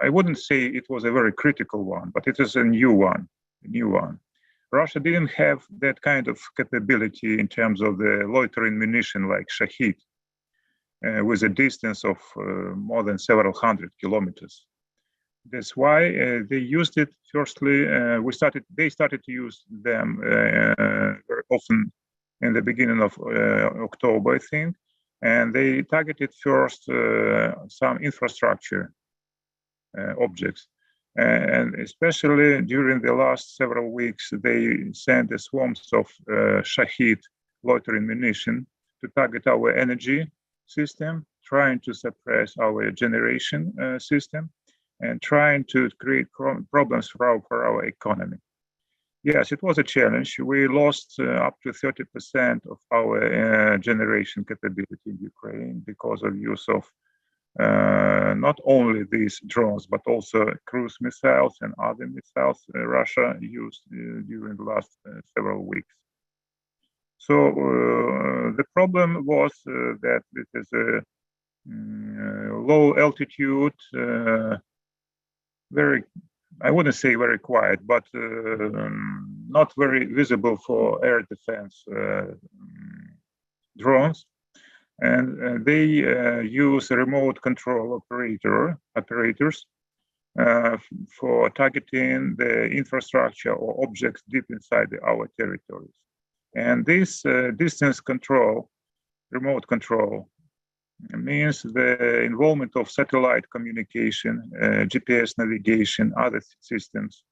I wouldn't say it was a very critical one, but it is a new one. Russia didn't have that kind of capability in terms of the loitering munition like Shahid, with a distance of more than several hundred kilometers. That's why they used it. Firstly, they started to use them very often in the beginning of October, I think, and they targeted first some infrastructure objects. And especially during the last several weeks, they sent the swarms of Shahid loitering munition to target our energy system, trying to suppress our generation system, and trying to create problems for our economy. Yes, it was a challenge. We lost up to 30% of our generation capability in Ukraine because of use of not only these drones, but also cruise missiles and other missiles Russia used during the last several weeks. So the problem was that it is a low altitude, I wouldn't say very quiet, but not very visible for air defense drones. And they use remote control operators for targeting the infrastructure or objects deep inside our territories. And this distance control, remote control, means the involvement of satellite communication, GPS navigation, other systems,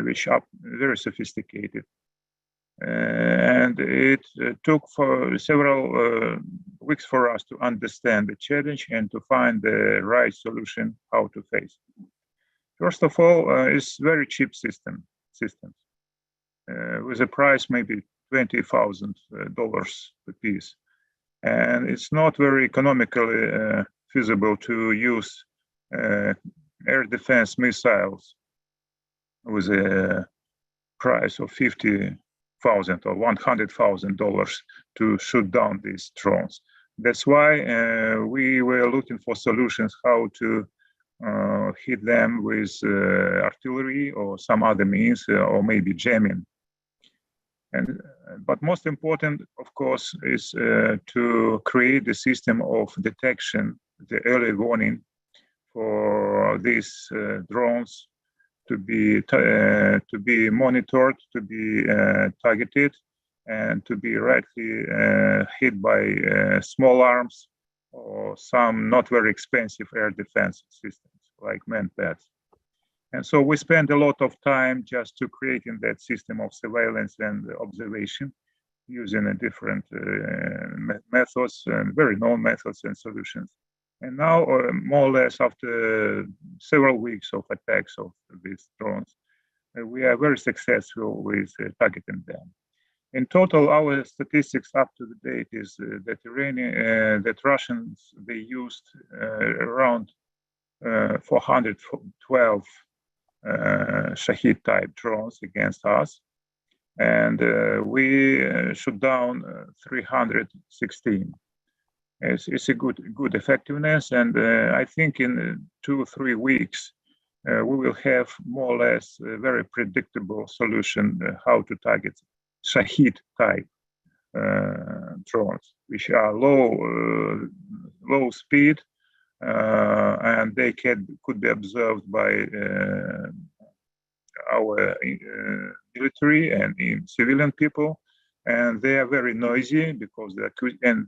which are very sophisticated. And it took for several weeks for us to understand the challenge and to find the right solution how to face it. First of all, it's very cheap systems with a price maybe $20,000 per piece. And it's not very economically feasible to use air defense missiles with a price of $50,000 or $100,000 to shoot down these drones. That's why we were looking for solutions how to hit them with artillery or some other means, or maybe jamming. But most important, of course, is to create a system of detection, the early warning for these drones to be monitored, to be targeted, and to be rightly hit by small arms or some not very expensive air defense systems like manpads. And so we spend a lot of time just to creating that system of surveillance and observation using different methods and very known methods and solutions. And now, more or less after several weeks of attacks of these drones, we are very successful with targeting them. In total, our statistics up to the date is that Russians, they used around 412 Shahid type drones against us, and we shot down 316. It's a good effectiveness, and I think in 2 or 3 weeks we will have more or less a very predictable solution how to target Shahid type drones, which are low speed. And they could be observed by our military and civilian people, and they are very noisy because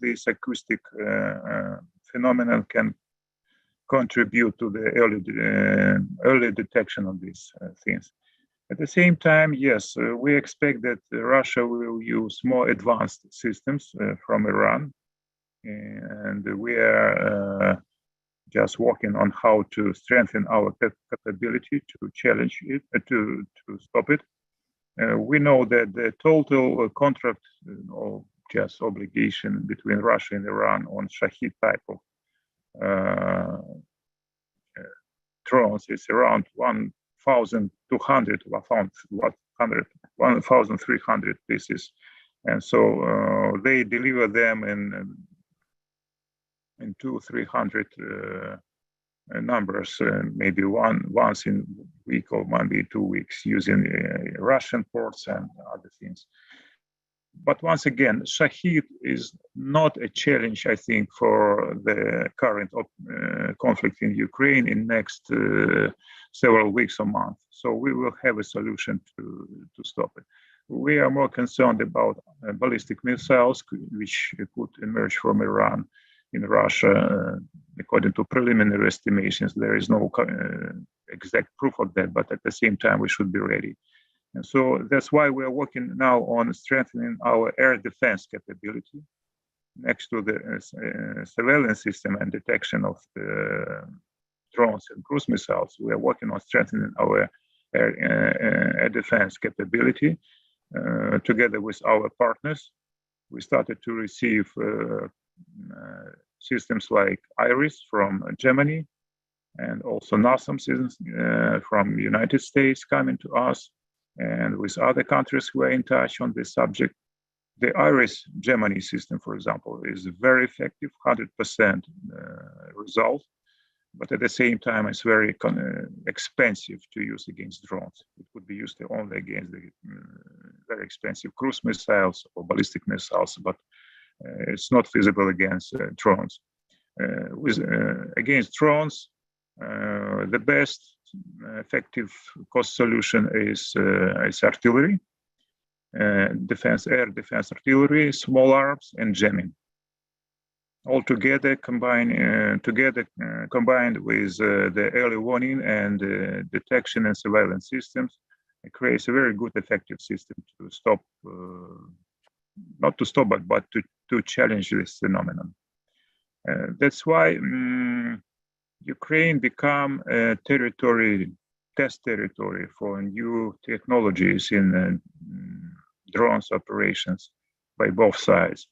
this acoustic phenomenon can contribute to the early detection of these things. At the same time, yes, we expect that Russia will use more advanced systems from Iran, and we are just working on how to strengthen our capability to challenge it, to stop it. We know that the total contract or just obligation between Russia and Iran on Shahid type of drones is around 1,200, 1,300 pieces. And so they deliver them in 200-300 numbers, maybe once in a week or maybe 2 weeks, using Russian ports and other things. But once again, Shahid is not a challenge, I think, for the current conflict in Ukraine in next several weeks or months. So we will have a solution to stop it. We are more concerned about ballistic missiles, which could emerge from Iran in Russia. According to preliminary estimations, there is no exact proof of that, but at the same time, we should be ready. And so that's why we are working now on strengthening our air defense capability. Next to the surveillance system and detection of the drones and cruise missiles, we are working on strengthening our air defense capability together with our partners. We started to receive systems like IRIS from Germany, and also NASAM systems from the United States coming to us. And with other countries, we're in touch on this subject. The IRIS Germany system, for example, is very effective, 100% result, but at the same time, it's very expensive to use against drones. It could be used only against the very expensive cruise missiles or ballistic missiles, but it's not feasible against drones. Against drones, the best effective cost solution is artillery, air defense artillery, small arms, and jamming. All together, combined with the early warning and detection and surveillance systems, it creates a very good, effective system to stop, not to stop, but to challenge this phenomenon. That's why Ukraine become a test territory for new technologies in drones operations by both sides.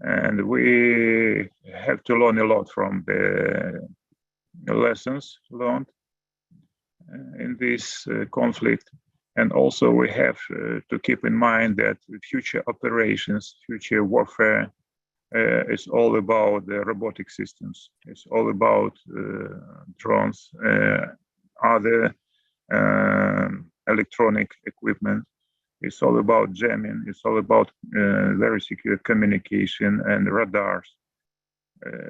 And we have to learn a lot from the lessons learned in this conflict. And also we have to keep in mind that future operations, future warfare, it's all about the robotic systems. It's all about drones, other electronic equipment. It's all about jamming. It's all about very secure communication and radars.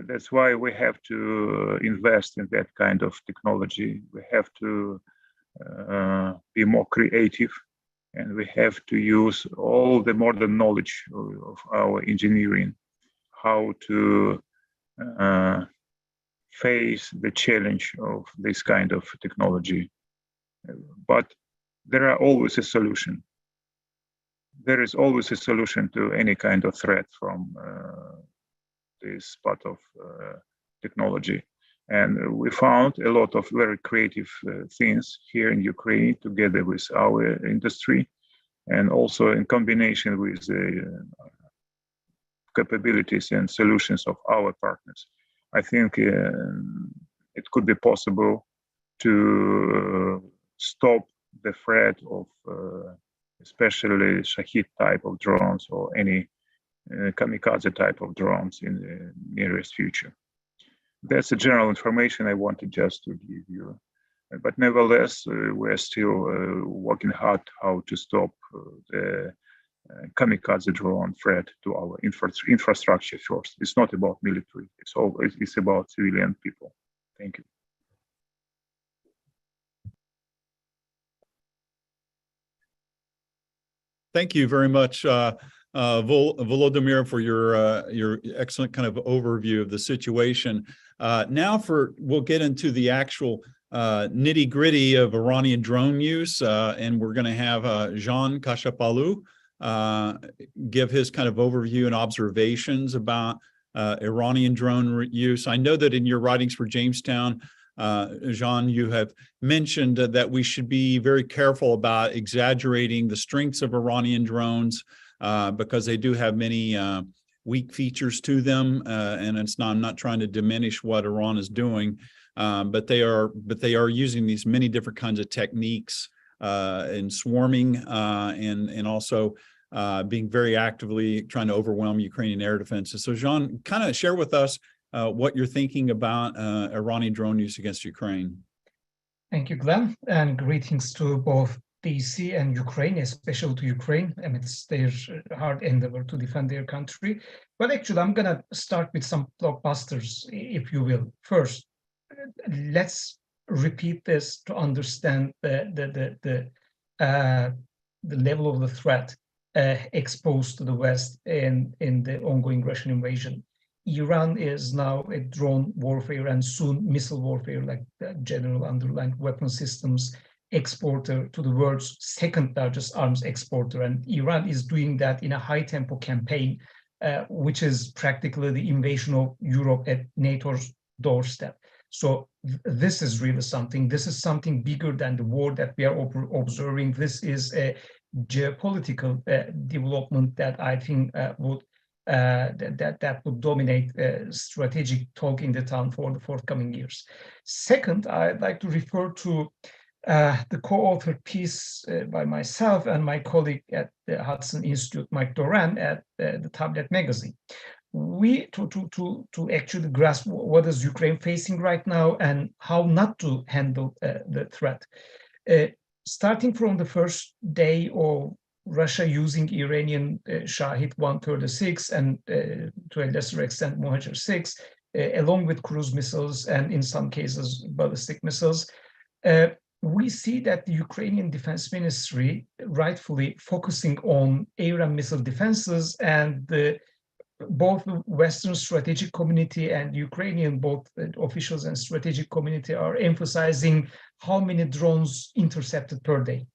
That's why we have to invest in that kind of technology. We have to be more creative, and we have to use all the modern knowledge of our engineering, how to face the challenge of this kind of technology. But there are always a solution. There is always a solution to any kind of threat from this part of technology. And we found a lot of very creative things here in Ukraine together with our industry, and also in combination with the capabilities and solutions of our partners. I think it could be possible to stop the threat of especially Shahid type of drones or any kamikaze type of drones in the nearest future. That's the general information I wanted just to give you. But nevertheless, we're still working hard how to stop the kamikaze drone threat to our infrastructure first. It's not about military. It's about civilian people. Thank you. Thank you very much, Volodymyr, for your excellent kind of overview of the situation. Now we'll get into the actual nitty-gritty of Iranian drone use, and we're going to have Jean Kashapalu give his kind of overview and observations about Iranian drone use. I know that in your writings for Jamestown, Jean, you have mentioned that we should be very careful about exaggerating the strengths of Iranian drones because they do have many weak features to them, and I'm not trying to diminish what Iran is doing, but they are using these many different kinds of techniques in swarming and also being very actively trying to overwhelm Ukrainian air defenses. So Jean, kind of share with us what you're thinking about Iranian drone use against Ukraine. Thank you, Glenn, and greetings to both DC and Ukraine, especially to Ukraine amidst their hard endeavor to defend their country. But actually, I'm going to start with some blockbusters, if you will. First, let's repeat this to understand the level of the threat exposed to the West in the ongoing Russian invasion. Iran is now a drone warfare and soon missile warfare, like the general underlying weapon systems exporter to the world's second largest arms exporter. And Iran is doing that in a high tempo campaign, which is practically the invasion of Europe at NATO's doorstep. So this is really something. This is something bigger than the war that we are observing. This is a geopolitical development that I think would dominate strategic talk in the town for the forthcoming years. Second, I'd like to refer to the co-authored piece by myself and my colleague at the Hudson Institute, Mike Doran, at the Tablet magazine. We to actually grasp what is Ukraine facing right now and how not to handle the threat. Starting from the first day of Russia using Iranian Shahid 136 and to a lesser extent Mohajer 6, along with cruise missiles and in some cases ballistic missiles, we see that the Ukrainian Defense Ministry rightfully focusing on air and missile defenses, and both the Western strategic community and Ukrainian, both officials and strategic community, are emphasizing how many drones intercepted per day.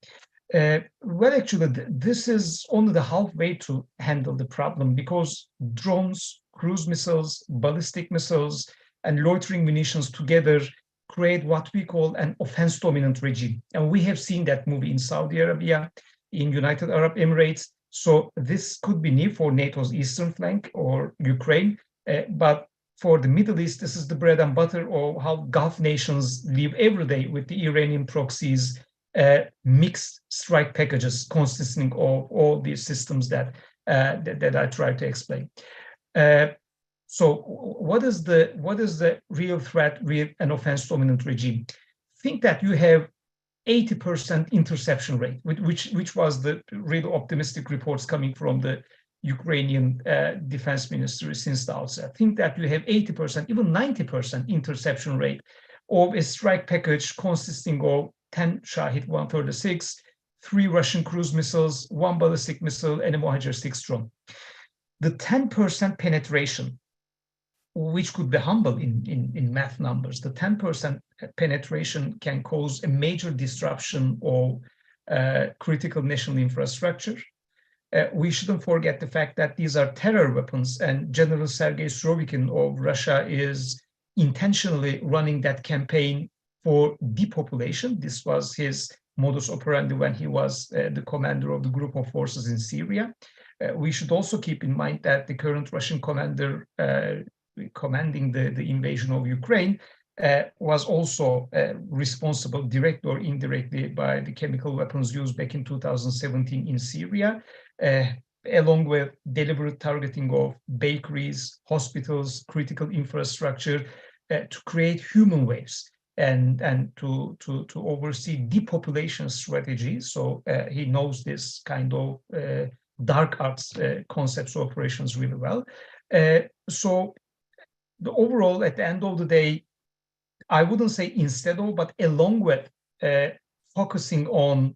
Well, actually, this is only the halfway to handle the problem, because drones, cruise missiles, ballistic missiles, and loitering munitions together create what we call an offense-dominant regime. And we have seen that movie in Saudi Arabia, in United Arab Emirates. So this could be new for NATO's eastern flank or Ukraine, but for the Middle East, this is the bread and butter of how Gulf nations live every day with the Iranian proxies, mixed strike packages consisting of all these systems that I tried to explain. So what is the real threat, real and offense-dominant regime? Think that you have 80% interception rate, which was the really optimistic reports coming from the Ukrainian defense ministry since the outset. Think that you have 80%, even 90% interception rate of a strike package consisting of 10 Shahid 136, 3 Russian cruise missiles, 1 ballistic missile, and a Mohajer 6 drone. The 10% penetration, which could be humble in math numbers, the 10% penetration can cause a major disruption of critical national infrastructure. We shouldn't forget the fact that these are terror weapons, and General Sergei Surovikin of Russia is intentionally running that campaign for depopulation. This was his modus operandi when he was the commander of the group of forces in Syria. We should also keep in mind that the current Russian commander commanding the invasion of Ukraine was also responsible directly or indirectly by the chemical weapons used back in 2017 in Syria, along with deliberate targeting of bakeries, hospitals, critical infrastructure, to create human waves and to oversee depopulation strategies. So he knows this kind of dark arts concepts of operations really well. So the overall, at the end of the day, I wouldn't say instead of, but along with focusing on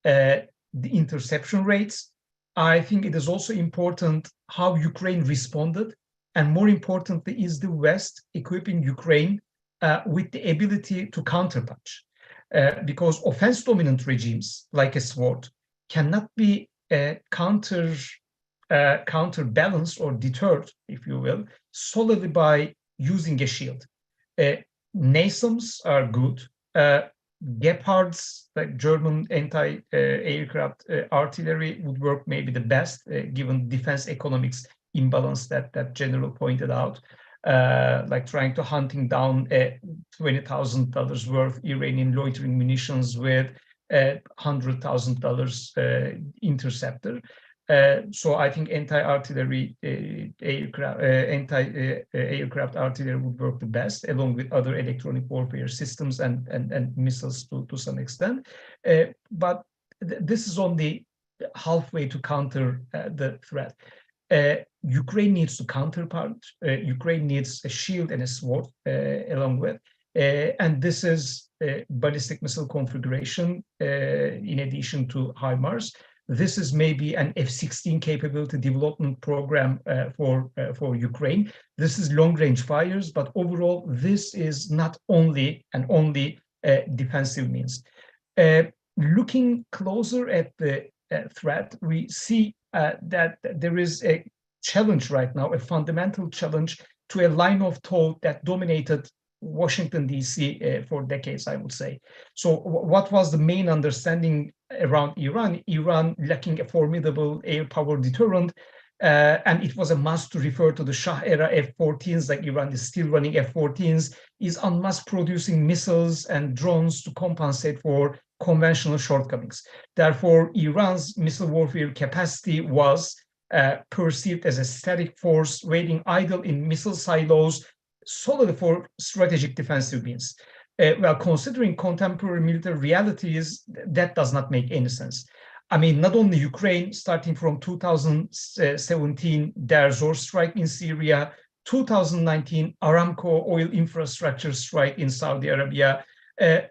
the interception rates, I think it is also important how Ukraine responded. And more importantly, is the West equipping Ukraine with the ability to counterpunch. Because offense-dominant regimes, like a sword, cannot be counterbalanced or deterred, if you will, solely by using a shield. NASAMS are good. Gepards, like German anti-aircraft artillery, would work maybe the best, given defense economics imbalance that General pointed out, like trying to hunting down a $20,000 worth Iranian loitering munitions with $100,000 interceptor. So I think anti-artillery anti-aircraft artillery would work the best, along with other electronic warfare systems and missiles to some extent. But this is only halfway to counter the threat. Ukraine needs a counterpart. Ukraine needs a shield and a sword along with. And this is ballistic missile configuration in addition to HIMARS. This is maybe an F-16 capability development program for Ukraine. This is long-range fires, but overall, this is not only defensive means. Looking closer at the threat, we see that there is a challenge right now, a fundamental challenge to a line of thought that dominated Washington, D.C. For decades, I would say. So what was the main understanding around Iran? Iran lacking a formidable air power deterrent, and it was a must to refer to the Shah era F-14s, like Iran is still running F-14s, is en masse producing missiles and drones to compensate for conventional shortcomings. Therefore, Iran's missile warfare capacity was perceived as a static force waiting idle in missile silos, solely for strategic defensive means. Well, considering contemporary military realities, that does not make any sense. I mean, not only Ukraine, starting from 2017, Der Zor strike in Syria, 2019, Aramco oil infrastructure strike in Saudi Arabia,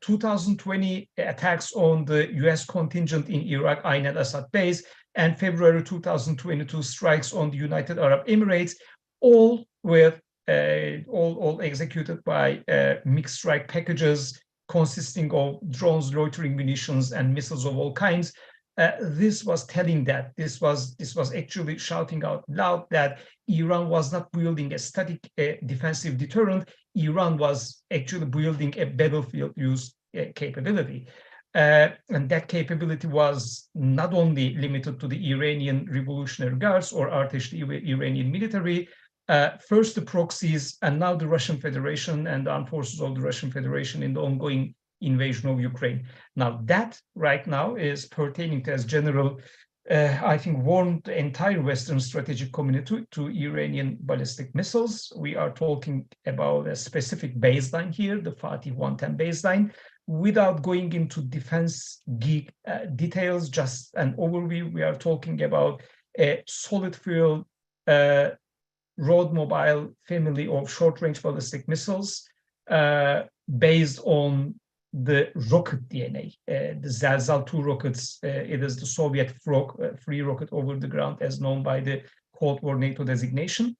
2020 attacks on the US contingent in Iraq, Ain al-Assad base, and February 2022 strikes on the United Arab Emirates, all with all executed by mixed strike packages consisting of drones, loitering munitions, and missiles of all kinds. This was telling that this was actually shouting out loud that Iran was not building a static defensive deterrent. Iran was actually building a battlefield use capability. And that capability was not only limited to the Iranian Revolutionary Guards or Artesh, the Iranian military, first the proxies, and now the Russian Federation and the armed forces of the Russian Federation in the ongoing invasion of Ukraine. Now that right now is pertaining to, as general, I think, warned the entire Western strategic community to Iranian ballistic missiles. We are talking about a specific baseline here, the Fatih 110 baseline. Without going into defense geek details, just an overview, we are talking about a solid fuel road mobile family of short-range ballistic missiles based on the rocket DNA. The Zalzal 2 rockets, it is the Soviet free rocket over the ground as known by the Cold War NATO designation.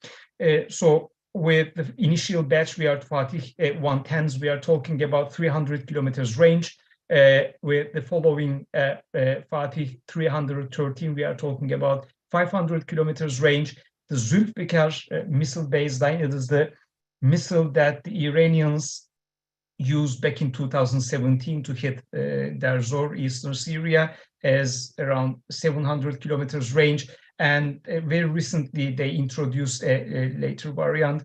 So with the initial batch, we are Fatih 110s, we are talking about 300 kilometers range. With the following Fatih 313, we are talking about 500 kilometers range. The Zulfikar missile baseline, it is the missile that the Iranians used back in 2017 to hit Der Zor, eastern Syria, as around 700 kilometers range. And very recently, they introduced a later variant,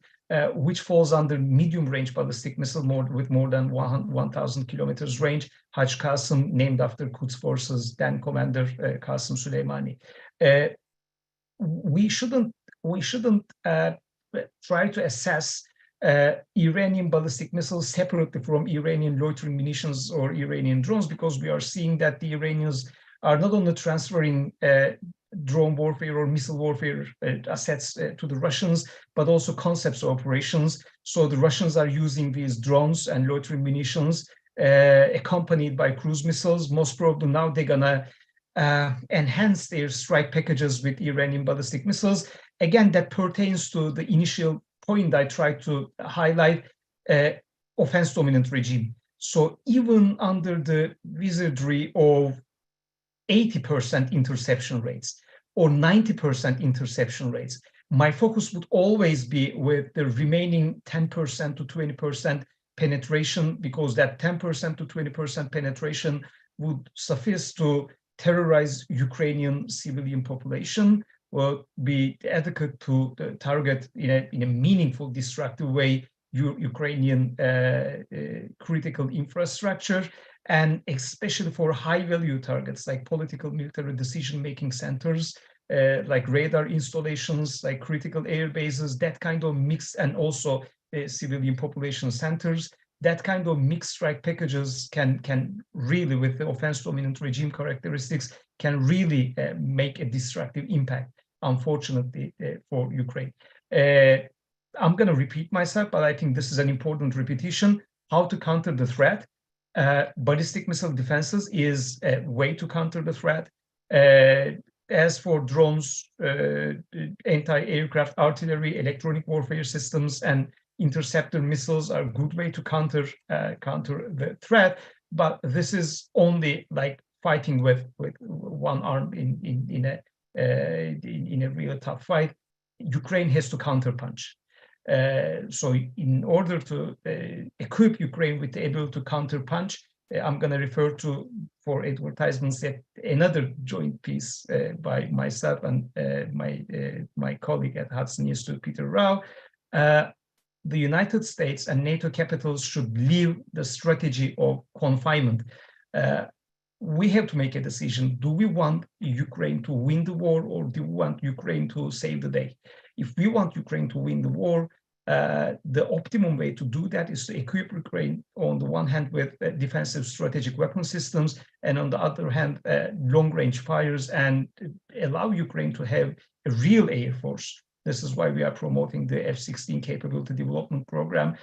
which falls under medium-range ballistic missile with more than 1,000 kilometers range, Haj Qasim, named after Quds Forces then Commander Qasim Soleimani. We shouldn't try to assess Iranian ballistic missiles separately from Iranian loitering munitions or Iranian drones, because we are seeing that the Iranians are not only transferring drone warfare or missile warfare assets to the Russians, but also concepts of operations. So the Russians are using these drones and loitering munitions accompanied by cruise missiles. Most probably now they're gonna enhance their strike packages with Iranian ballistic missiles. Again, that pertains to the initial point I tried to highlight, offense dominant regime. So even under the wizardry of 80% interception rates or 90% interception rates, my focus would always be with the remaining 10% to 20% penetration, because that 10% to 20% penetration would suffice to terrorize Ukrainian civilian population, will be adequate to target in a meaningful, destructive way Ukrainian critical infrastructure, and especially for high-value targets like political military decision-making centers, like radar installations, like critical air bases, that kind of mix, and also civilian population centers. That kind of mixed strike packages can really, with the offense-dominant regime characteristics, can really make a destructive impact, unfortunately, for Ukraine. I'm going to repeat myself, but I think this is an important repetition. How to counter the threat? Ballistic missile defenses is a way to counter the threat. As for drones, anti-aircraft artillery, electronic warfare systems, and interceptor missiles are a good way to counter the threat. But this is only like fighting with one arm in a real tough fight. Ukraine has to counterpunch. So in order to equip Ukraine with the ability to counterpunch, I'm going to refer to, for advertisements, another joint piece by myself and my colleague at Hudson Institute, Peter Rao. The United States and NATO capitals should leave the strategy of confinement. We have to make a decision. Do we want Ukraine to win the war, or do we want Ukraine to save the day? If we want Ukraine to win the war, the optimum way to do that is to equip Ukraine, on the one hand, with defensive strategic weapon systems, and on the other hand, long-range fires, and allow Ukraine to have a real air force. This is why we are promoting the F-16 capability development program,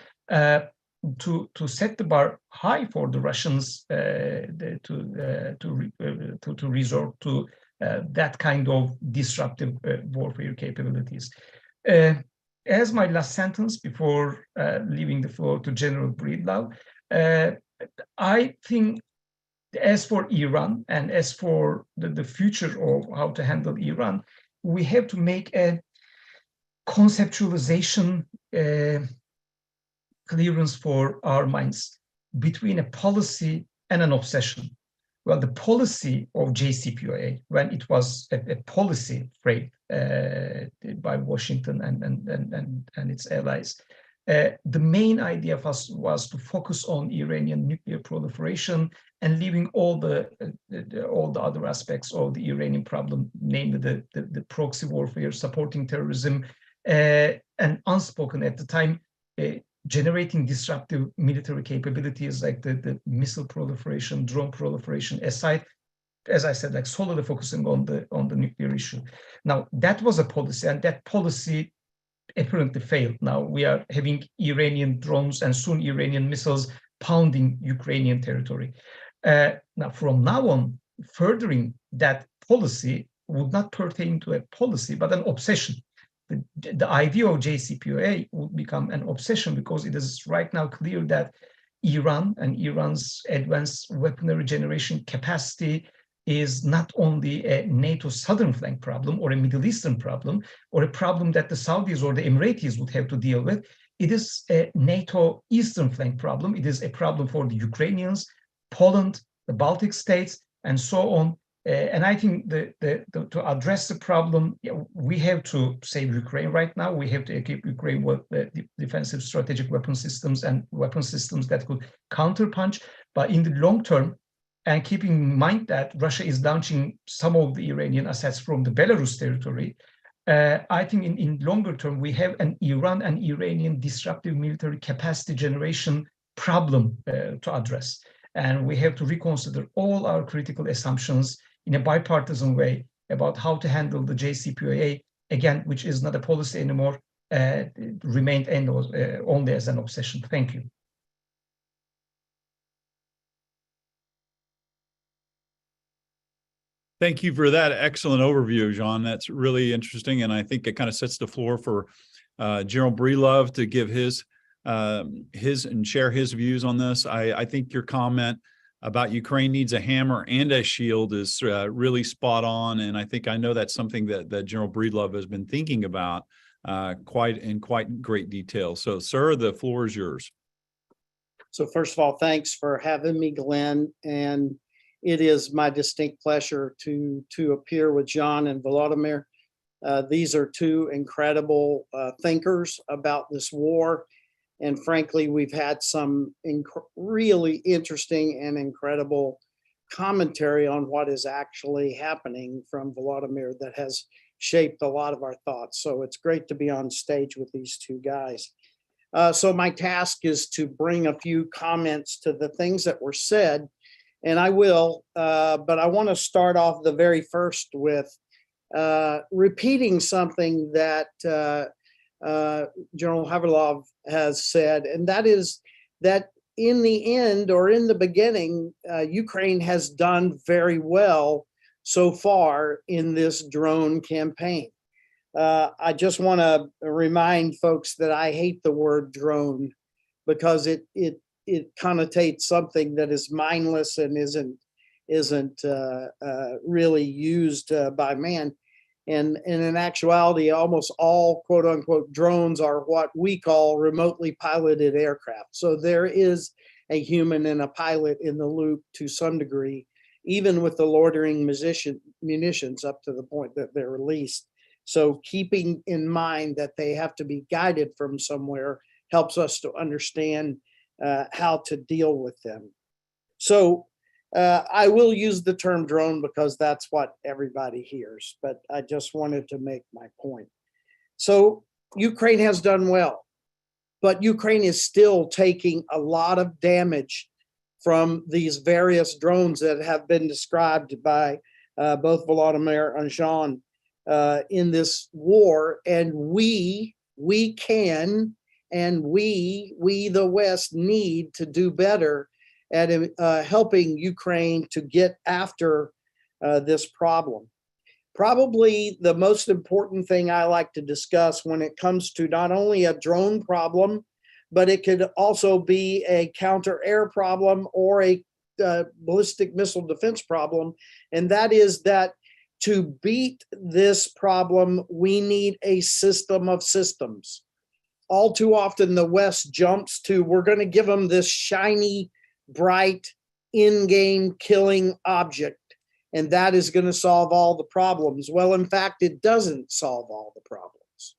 to set the bar high for the Russians to resort to that kind of disruptive warfare capabilities. As my last sentence before leaving the floor to General Breedlove, I think, as for Iran and as for the future of how to handle Iran, we have to make a conceptualization clearance for our minds between a policy and an obsession. Well, the policy of JCPOA, when it was a policy framed by Washington and its allies, the main idea was to focus on Iranian nuclear proliferation and leaving all the other aspects of the Iranian problem, namely the proxy warfare, supporting terrorism, and unspoken at the time, generating disruptive military capabilities like the missile proliferation, drone proliferation aside, as I said, like solely focusing on the nuclear issue. Now, that was a policy, and that policy apparently failed. Now we are having Iranian drones and soon Iranian missiles pounding Ukrainian territory. Now, from now on, furthering that policy would not pertain to a policy, but an obsession. The idea of JCPOA would become an obsession, because it is right now clear that Iran and Iran's advanced weaponry generation capacity is not only a NATO southern flank problem or a Middle Eastern problem or a problem that the Saudis or the Emiratis would have to deal with. It is a NATO eastern flank problem. It is a problem for the Ukrainians, Poland, the Baltic states, and so on. And I think to address the problem, we have to save Ukraine right now. We have to equip Ukraine with defensive strategic weapon systems and weapon systems that could counterpunch. But in the long term, and keeping in mind that Russia is launching some of the Iranian assets from the Belarus territory, I think in longer term, we have an Iran and Iranian disruptive military capacity generation problem to address. And we have to reconsider all our critical assumptions in a bipartisan way about how to handle the JCPOA, again, which is not a policy anymore, remained only as an obsession. Thank you. Thank you for that excellent overview, Jean. That's really interesting, and I think it kind of sets the floor for General Breedlove to give his and share his views on this. I think your comment about Ukraine needs a hammer and a shield is really spot on, and I know that's something that General Breedlove has been thinking about quite great detail. So, sir, the floor is yours. So first of all, thanks for having me, Glenn, and it is my distinct pleasure to appear with John and Volodymyr. These are two incredible thinkers about this war. And frankly, we've had some really interesting and incredible commentary on what is actually happening from Volodymyr that has shaped a lot of our thoughts. So it's great to be on stage with these two guys. So my task is to bring a few comments to the things that were said, and I will, but I want to start off the very first with repeating something that General Havilov has said, and that is that in the end, or in the beginning, Ukraine has done very well so far in this drone campaign. I just want to remind folks that I hate the word drone because it connotates something that is mindless and isn't really used by man. And in actuality, almost all quote unquote drones are what we call remotely piloted aircraft. So there is a human and a pilot in the loop to some degree, even with the loitering munitions up to the point that they're released. So keeping in mind that they have to be guided from somewhere helps us to understand how to deal with them. So I will use the term drone because that's what everybody hears, but I just wanted to make my point. So Ukraine has done well, but Ukraine is still taking a lot of damage from these various drones that have been described by both Volodymyr and Jean in this war. And we can, and we the West need to do better at helping Ukraine to get after this problem. Probably the most important thing I like to discuss when it comes to not only a drone problem, but it could also be a counter-air problem or a ballistic missile defense problem. And that is that to beat this problem, we need a system of systems. All too often, the West jumps to, we're going to give them this shiny, bright, in-game killing object, and that is going to solve all the problems. Well, in fact, it doesn't solve all the problems.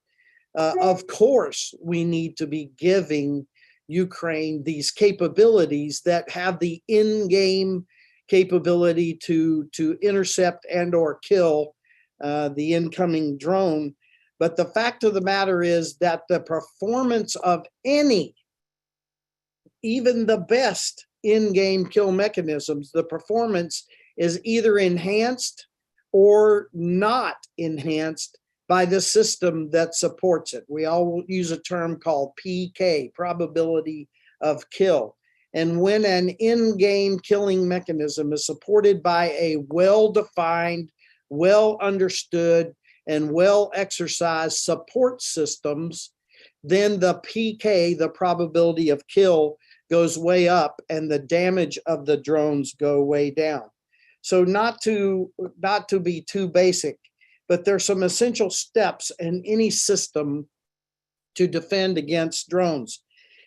Of course, we need to be giving Ukraine these capabilities that have the in-game capability to intercept and or kill the incoming drone. But the fact of the matter is that the performance of any, even the best in-game kill mechanisms, the performance is either enhanced or not enhanced by the system that supports it. We all use a term called PK, probability of kill. And when an in-game killing mechanism is supported by a well-defined, well-understood, and well-exercised support systems, then the PK, the probability of kill, goes way up and the damage of the drones go way down. So not to be too basic, but there's some essential steps in any system to defend against drones.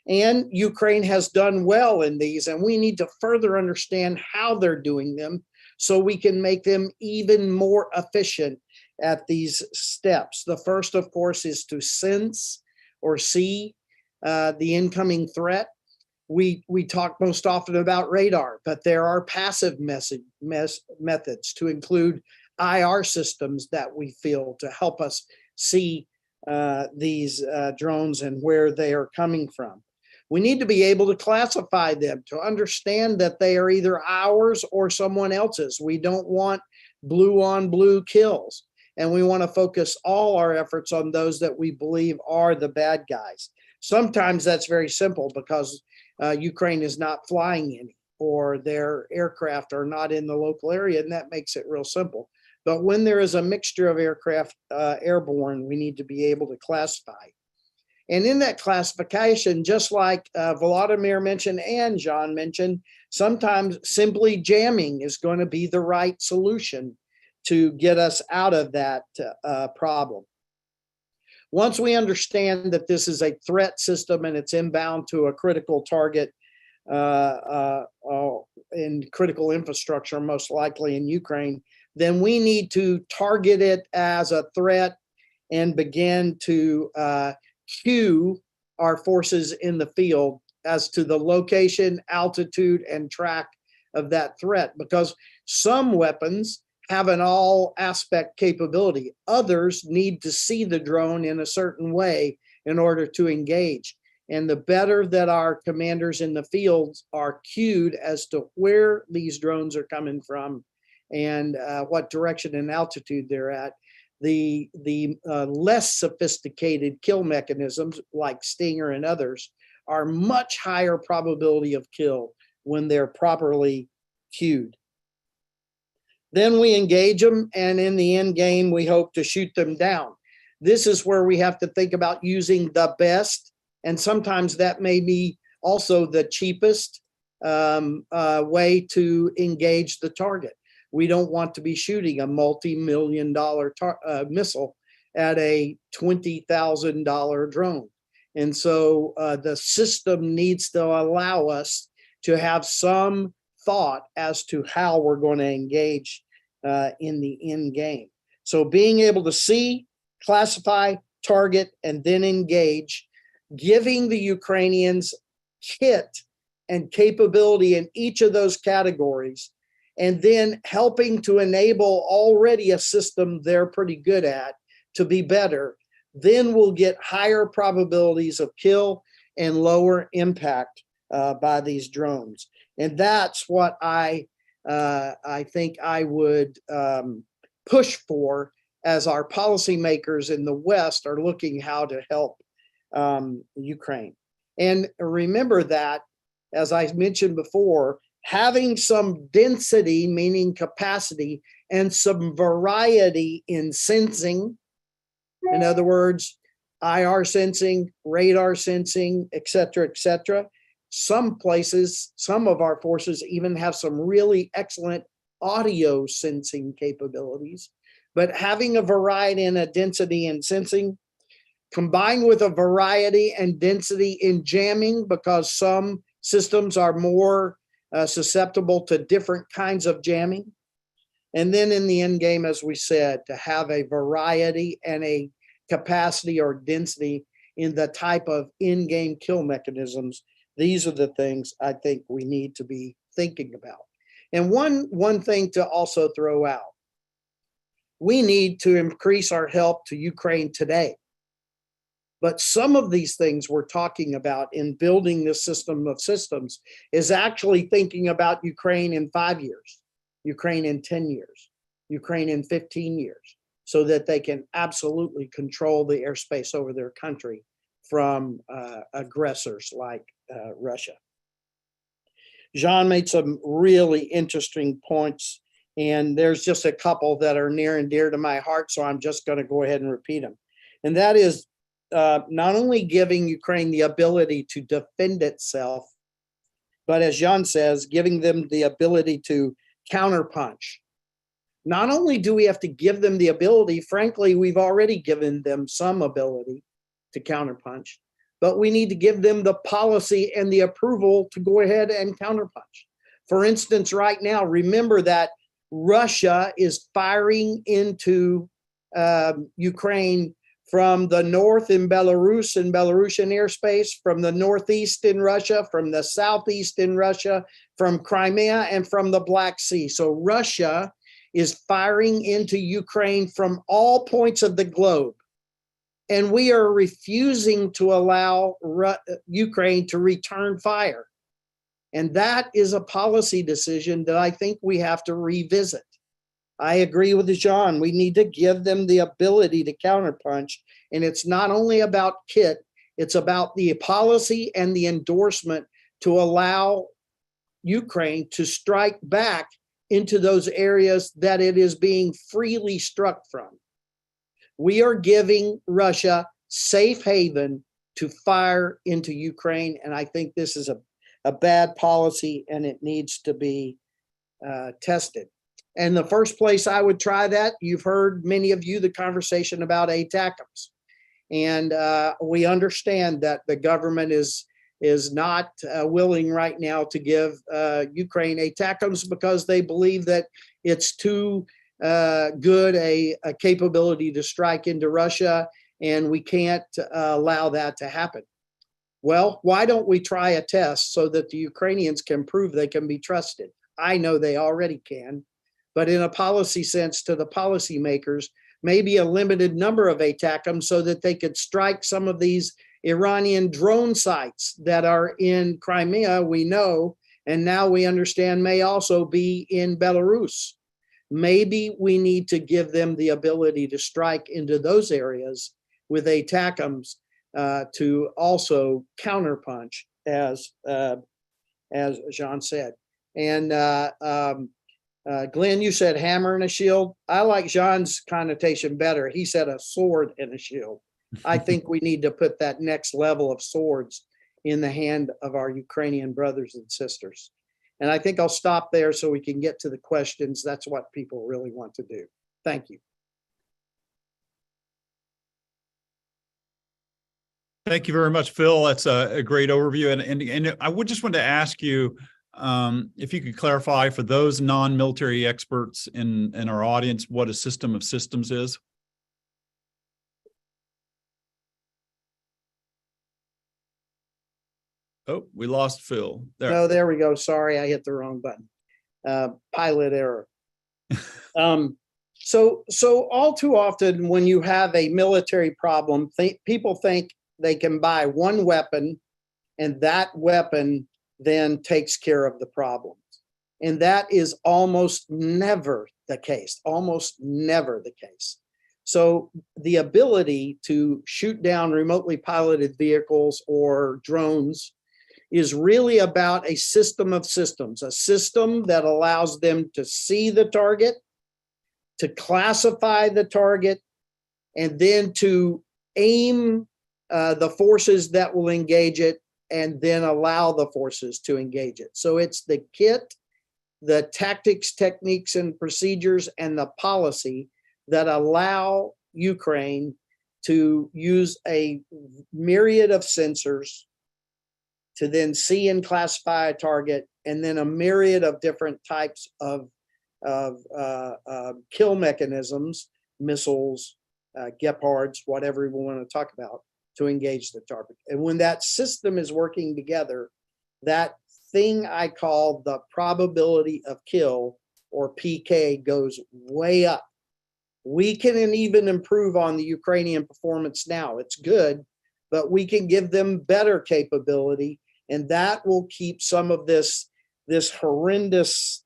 And Ukraine has done well in these, and we need to further understand how they're doing them so we can make them even more efficient at these steps. The first, of course, is to sense or see the incoming threat. We talk most often about radar, but there are passive methods to include IR systems that we feel to help us see these drones and where they are coming from. We need to be able to classify them to understand that they are either ours or someone else's. We don't want blue on blue kills, and we want to focus all our efforts on those that we believe are the bad guys. Sometimes that's very simple because Ukraine is not flying any, or their aircraft are not in the local area, and that makes it real simple. But when there is a mixture of aircraft airborne, we need to be able to classify. And in that classification, just like Volodymyr mentioned and John mentioned, sometimes simply jamming is going to be the right solution to get us out of that problem. Once we understand that this is a threat system and it's inbound to a critical target in critical infrastructure, most likely in Ukraine, then we need to target it as a threat and begin to cue our forces in the field as to the location, altitude, and track of that threat, because some weapons have an all aspect capability. Others need to see the drone in a certain way in order to engage. And the better that our commanders in the fields are cued as to where these drones are coming from and what direction and altitude they're at, the less sophisticated kill mechanisms like Stinger and others are much higher probability of kill when they're properly cued. Then we engage them, and in the end game, we hope to shoot them down. This is where we have to think about using the best, and sometimes that may be also the cheapest way to engage the target. We don't want to be shooting a multi-million-dollar missile at a $20,000 drone. And so the system needs to allow us to have some thought as to how we're going to engage in the end game. So being able to see, classify, target, and then engage, giving the Ukrainians kit and capability in each of those categories, and then helping to enable already a system they're pretty good at to be better, then we'll get higher probabilities of kill and lower impact by these drones. And that's what I think I would push for as our policymakers in the West are looking how to help Ukraine. And remember that, as I mentioned before, having some density, meaning capacity, and some variety in sensing, in other words, IR sensing, radar sensing, et cetera, some places, some of our forces even have some really excellent audio sensing capabilities. But having a variety and a density in sensing, combined with a variety and density in jamming, because some systems are more susceptible to different kinds of jamming. And then in the end game, as we said, to have a variety and a capacity or density in the type of in-game kill mechanisms. These are the things I think we need to be thinking about. And one thing to also throw out, we need to increase our help to Ukraine today. But some of these things we're talking about in building this system of systems is actually thinking about Ukraine in 5 years, Ukraine in 10 years, Ukraine in 15 years, so that they can absolutely control the airspace over their country from aggressors like Russia. Jean made some really interesting points, and there's just a couple that are near and dear to my heart, so I'm just going to go ahead and repeat them. And that is not only giving Ukraine the ability to defend itself, but as Jean says, giving them the ability to counterpunch. Not only do we have to give them the ability, frankly, we've already given them some ability to counterpunch, but we need to give them the policy and the approval to go ahead and counterpunch. For instance, right now, remember that Russia is firing into Ukraine from the north in Belarus and Belarusian airspace, from the northeast in Russia, from the southeast in Russia, from Crimea, and from the Black Sea. So Russia is firing into Ukraine from all points of the globe. And we are refusing to allow Ukraine to return fire. And that is a policy decision that I think we have to revisit. I agree with Jean. We need to give them the ability to counterpunch. And it's not only about kit, it's about the policy and the endorsement to allow Ukraine to strike back into those areas that it is being freely struck from. We are giving Russia safe haven to fire into Ukraine. And I think this is a bad policy, and it needs to be tested. And the first place I would try that, you've heard, many of you, the conversation about ATACMS. And we understand that the government is not willing right now to give Ukraine ATACMS because they believe that it's too good a capability to strike into Russia, and we can't allow that to happen. Well, why don't we try a test so that the Ukrainians can prove they can be trusted? I know they already can, but in a policy sense to the policymakers, maybe a limited number of ATACMs so that they could strike some of these Iranian drone sites that are in Crimea, we know, and now we understand may also be in Belarus. Maybe we need to give them the ability to strike into those areas with ATACMs to also counterpunch, as Jean said. And Glenn, you said hammer and a shield. I like Jean's connotation better. He said a sword and a shield. I think we need to put that next level of swords in the hand of our Ukrainian brothers and sisters. And I think I'll stop there so we can get to the questions. That's what people really want to do. Thank you. Thank you very much, Phil. That's a great overview. And I would just want to ask you if you could clarify for those non-military experts in our audience what a system of systems is. Oh, we lost Phil. There. No, there we go. Sorry, I hit the wrong button. Pilot error. So all too often when you have a military problem, people think they can buy one weapon and that weapon then takes care of the problems. And that is almost never the case, almost never the case. So the ability to shoot down remotely piloted vehicles or drones is really about a system of systems, a system that allows them to see the target, to classify the target, and then to aim the forces that will engage it, and then allow the forces to engage it. So it's the kit, the tactics, techniques, and procedures, and the policy that allow Ukraine to use a myriad of sensors to then see and classify a target, and then a myriad of different types of kill mechanisms, missiles, Gepards, whatever we want to talk about, to engage the target. And when that system is working together, that thing I call the probability of kill, or PK, goes way up. We can even improve on the Ukrainian performance now. It's good, but we can give them better capability, and that will keep some of this horrendous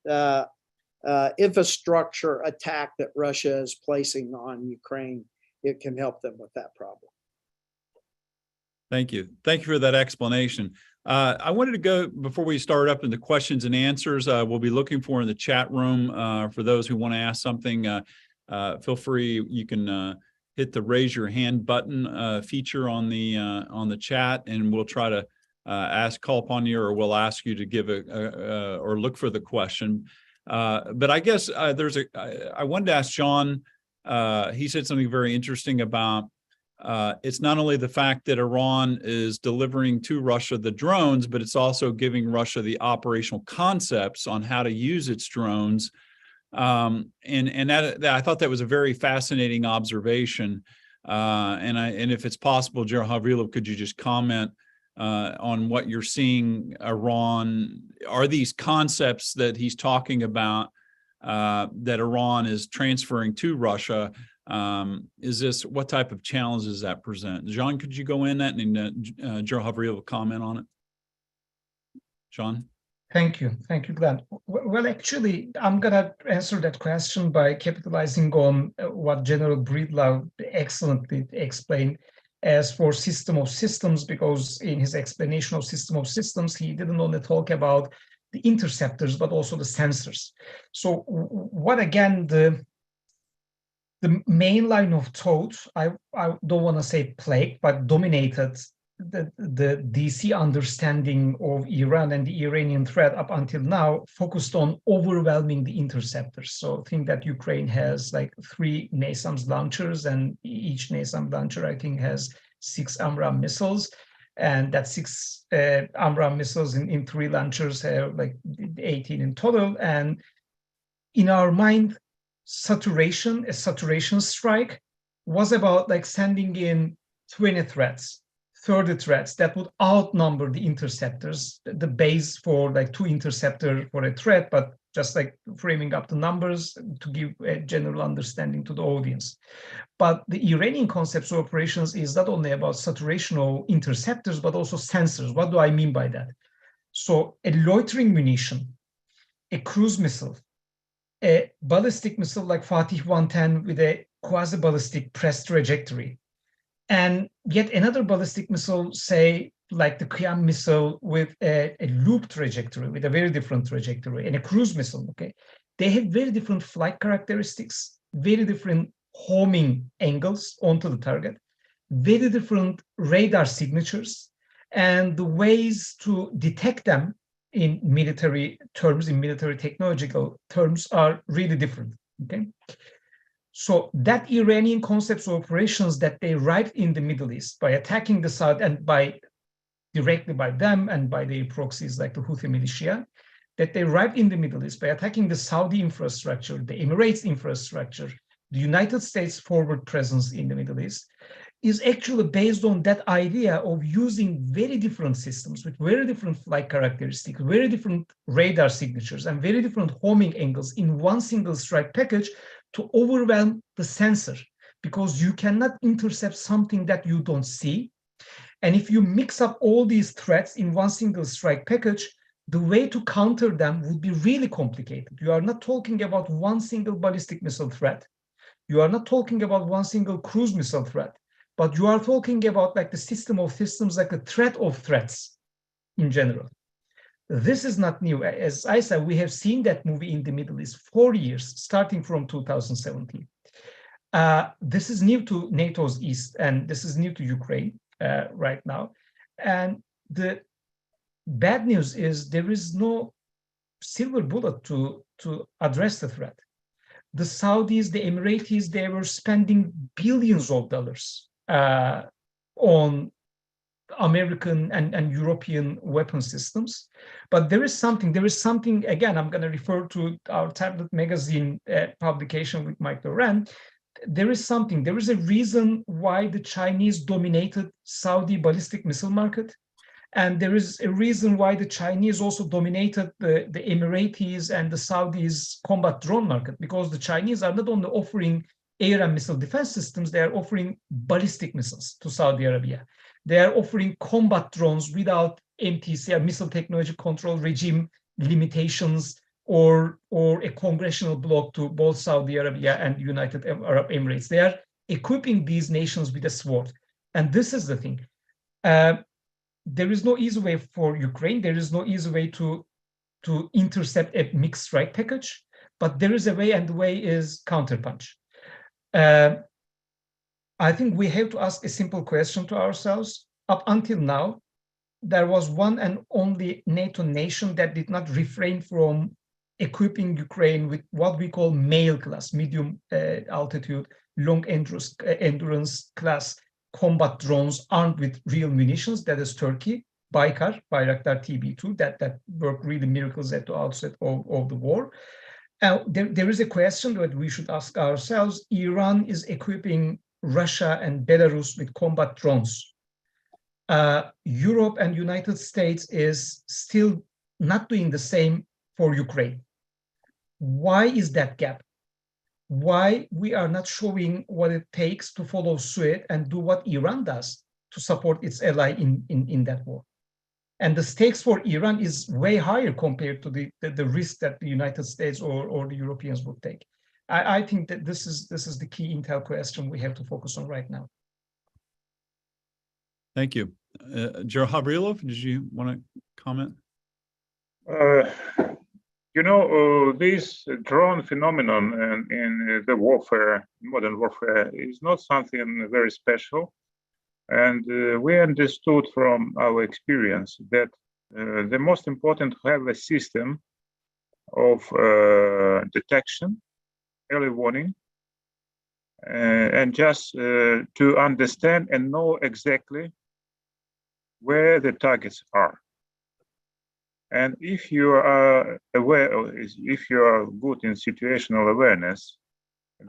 infrastructure attack that Russia is placing on Ukraine. It can help them with that problem. Thank you. Thank you for that explanation. I wanted to go, before we start up into questions and answers, we'll be looking for in the chat room for those who want to ask something. Feel free, you can hit the raise your hand button feature on the chat, and we'll try to call upon you, or we'll ask you to give or look for the question. But I guess I wanted to ask John, he said something very interesting about it's not only the fact that Iran is delivering to Russia the drones, but it's also giving Russia the operational concepts on how to use its drones. And that I thought that was a very fascinating observation. And if it's possible, General Havrilov, could you just comment on what you're seeing Iran? Are these concepts that he's talking about that Iran is transferring to Russia? What type of challenges does that present? John, could you go in that, and General Havrilov will comment on it? John? Thank you, Glenn. Well, actually, I'm gonna answer that question by capitalizing on what General Breedlove excellently explained as for system of systems, because in his explanation of system of systems, he didn't only talk about the interceptors, but also the sensors. So what again, the main line of thought, I don't want to say plague, but dominated the DC understanding of Iran and the Iranian threat up until now focused on overwhelming the interceptors. So think that Ukraine has like 3 NASAMS launchers, and each NASAMS launcher, I think, has 6 AMRAAM missiles. And that 6 AMRAAM missiles in 3 launchers have like 18 in total. And in our mind, a saturation strike was about like sending in 20 threats, 30 threats that would outnumber the interceptors, the base for like 2 interceptors for a threat, but just like framing up the numbers to give a general understanding to the audience. But the Iranian concepts of operations is not only about saturational interceptors, but also sensors. What do I mean by that? So a loitering munition, a cruise missile, a ballistic missile like Fatih 110 with a quasi-ballistic press trajectory, and yet another ballistic missile, say, like the Qiyam missile with a loop trajectory, with a very different trajectory, and a cruise missile, okay? They have very different flight characteristics, very different homing angles onto the target, very different radar signatures, and the ways to detect them in military terms, in military technological terms, are really different, okay? So that Iranian concepts of operations that they write in the Middle East by attacking the South and by directly by them and by their proxies like the Houthi militia, that they write in the Middle East by attacking the Saudi infrastructure, the Emirates infrastructure, the United States forward presence in the Middle East, is actually based on that idea of using very different systems with very different flight characteristics, very different radar signatures, and very different homing angles in one single strike package to overwhelm the sensor, because you cannot intercept something that you don't see. And if you mix up all these threats in one single strike package, the way to counter them would be really complicated. You are not talking about one single ballistic missile threat. You are not talking about one single cruise missile threat, but you are talking about like the system of systems, like a threat of threats in general. This is not new. As I said, we have seen that movie in the Middle East for years, starting from 2017. This is new to NATO's East, and this is new to Ukraine right now. And the bad news is there is no silver bullet to address the threat. The Saudis, the Emiratis, they were spending billions of dollars on American and European weapon systems. But there is something, again, I'm going to refer to our Tablet magazine publication with Mike Loran. There is a reason why the Chinese dominated Saudi ballistic missile market. And there is a reason why the Chinese also dominated the Emiratis and the Saudis combat drone market, because the Chinese are not only offering air and missile defense systems, they are offering ballistic missiles to Saudi Arabia. They are offering combat drones without MTC, missile technology control regime limitations, or a congressional block to both Saudi Arabia and United Arab Emirates. They are equipping these nations with a sword. And this is the thing. There is no easy way for Ukraine. There is no easy way to intercept a mixed strike package, but there is a way, and the way is counterpunch. I think we have to ask a simple question to ourselves. Up until now, there was one and only NATO nation that did not refrain from equipping Ukraine with what we call MALE class, medium altitude, long endurance class combat drones armed with real munitions. That is Turkey, Bayraktar TB2, that worked really miracles at the outset of the war. There is a question that we should ask ourselves. Iran is equipping Russia and Belarus with combat drones. Europe and United States is still not doing the same for Ukraine. Why is that gap? Why we are not showing what it takes to follow suit and do what Iran does to support its ally in that war? And the stakes for Iran is way higher compared to the risk that the United States or the Europeans would take. I think that this is the key intel question we have to focus on right now. Thank you. Jahabrilov, did you want to comment? This drone phenomenon in the warfare, modern warfare, is not something very special. And we understood from our experience that the most important to have a system of detection, early warning, and just to understand and know exactly where the targets are. And if you are aware, if you are good in situational awareness,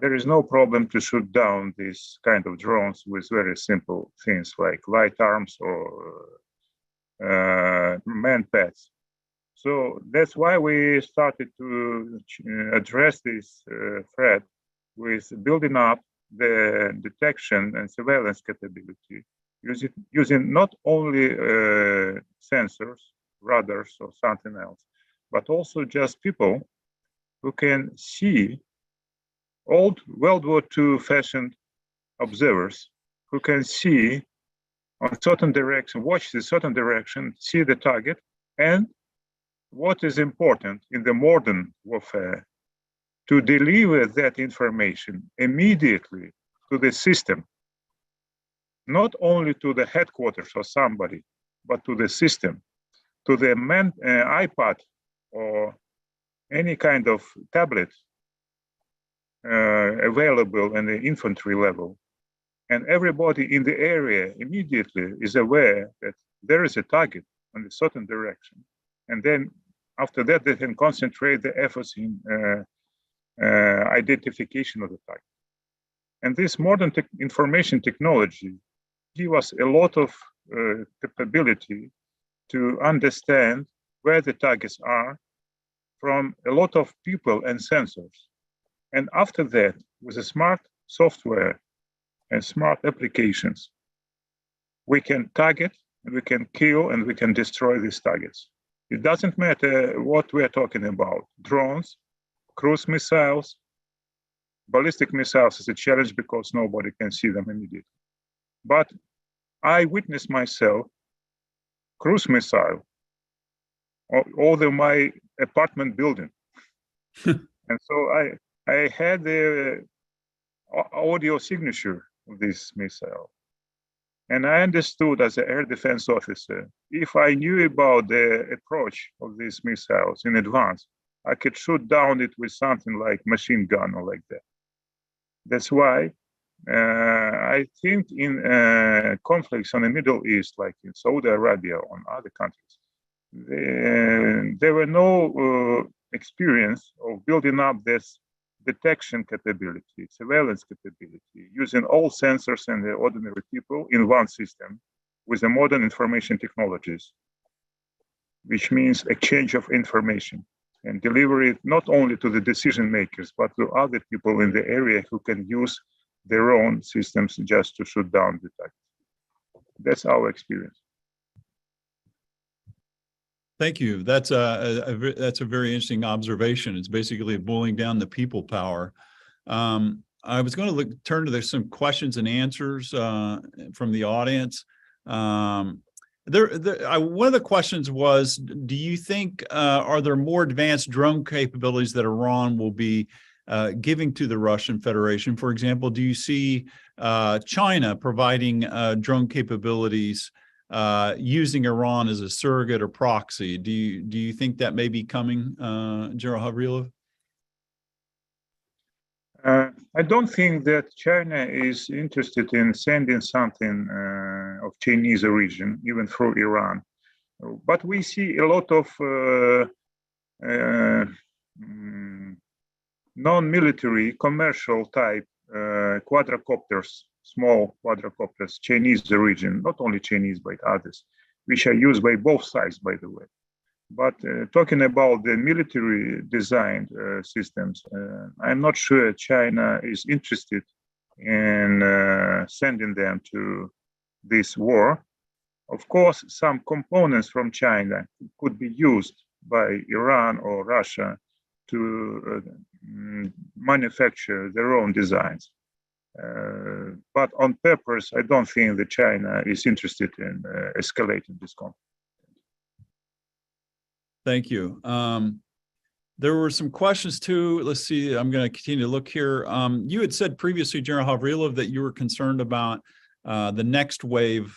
there is no problem to shoot down these kind of drones with very simple things like light arms or man pads. So that's why we started to address this threat with building up the detection and surveillance capability, using not only sensors, radars, or something else, but also just people who can see old World War II fashioned observers who can see on certain direction, watch the certain direction, see the target, and what is important in the modern warfare, to deliver that information immediately to the system, not only to the headquarters or somebody, but to the system, to the iPad or any kind of tablet available in the infantry level. And everybody in the area immediately is aware that there is a target in a certain direction. And then after that, they can concentrate the efforts in identification of the target. And this modern information technology give us a lot of capability to understand where the targets are from a lot of people and sensors. And after that, with a smart software and smart applications, we can target, and we can kill, and we can destroy these targets. It doesn't matter what we're talking about. Drones, cruise missiles, ballistic missiles is a challenge because nobody can see them immediately. But I witnessed myself cruise missile over my apartment building. And so I had the audio signature of this missile. And I understood as an air defense officer, if I knew about the approach of these missiles in advance, I could shoot down it with something like machine gun or like that. That's why I think in conflicts on the Middle East, like in Saudi Arabia or other countries, there were no experience of building up this detection capability, surveillance capability, using all sensors and the ordinary people in one system with the modern information technologies, which means exchange of information and deliver it not only to the decision makers, but to other people in the area who can use their own systems just to shoot down the target. That's our experience. Thank you. That's a very interesting observation. It's basically boiling down the people power. I was going to turn to some questions and answers from the audience. One of the questions was, do you think, are there more advanced drone capabilities that Iran will be giving to the Russian Federation? For example, do you see China providing drone capabilities using Iran as a surrogate or proxy? Do you think that may be coming, General Havrilov? I don't think that China is interested in sending something of Chinese origin, even through Iran. But we see a lot of non-military, commercial type quadricopters, small quadricopters, Chinese origin, not only Chinese, but others, which are used by both sides, by the way. But talking about the military designed systems, I'm not sure China is interested in sending them to this war. Of course, some components from China could be used by Iran or Russia to manufacture their own designs. But on purpose, I don't think that China is interested in escalating this conflict. Thank you. There were some questions too. Let's see, I'm going to continue to look here. You had said previously, General Havrilov, that you were concerned about the next wave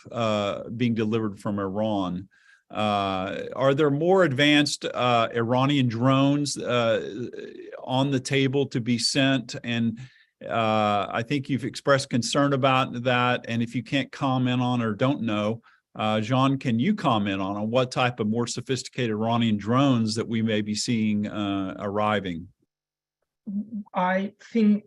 being delivered from Iran. Are there more advanced Iranian drones on the table to be sent? And I think you've expressed concern about that. And if you can't comment on or don't know, Jean, can you comment on what type of more sophisticated Iranian drones that we may be seeing arriving? I think,